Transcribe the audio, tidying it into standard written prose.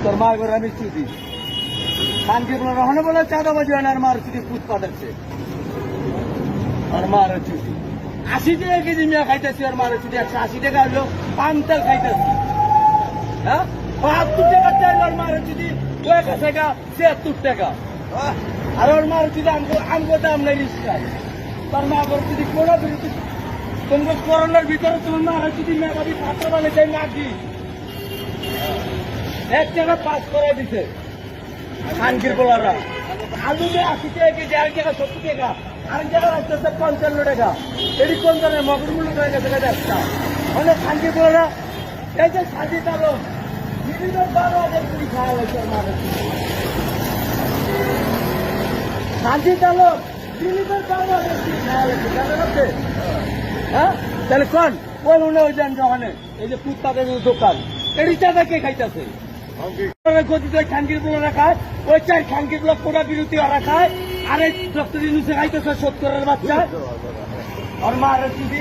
তোর মা করে আমি চুদি খানকে বলে রহনে বলে চাঁদাবাজি হয় না আর মার চুদি পুত পাঠাচ্ছে আর মার চুদি 80 টাকা কেজি মিয়া খাইতেছি আর মার চুদি 180 টাকা হলো পান তেল খাইতেছি হ্যাঁ 72 টাকা চাইল আর মার চুদি 76 টাকা আর ওর মার চুদি আমগো দাম নেই রিস্কায় তোর মা করে চুদি কোনো বিরতি তোমাকে করোনার ভিতরে তোমার মার চুদি মেঘাবি ছাত্র মানে চাই নাকি 1 টাকা পাস করে দিছে খানকির বলাররা আলু দিয়ে 80 টাকা কেজি আর টাকা 70 টাকা আর টাকা আসতেছে 55 টাকা এটি কোন ধরনের মগর মূল্য হয়ে গেছে একটা মানে খানকির বলাররা এই যে সাজিদ আলম বিভিন্ন 12,000 কোটি খাওয়া হয়েছে মারা সাজিদ আলম বিভিন্ন 12,000 কোটি খাওয়া হয়েছে জানেন আপনি হ্যাঁ তাহলে কোন মনে ওই যান যখন এই যে ফুটপাতের দোকান এটি চাঁদা কে খাইতেছে খানকির গুলো খায় ওই চাই খানকির গুলো কোটা বিরতি ওরা খায় আর এই ডক্টর ইউনুসে খাইতেছে 70-এর বাচ্চা আর মারের চুদি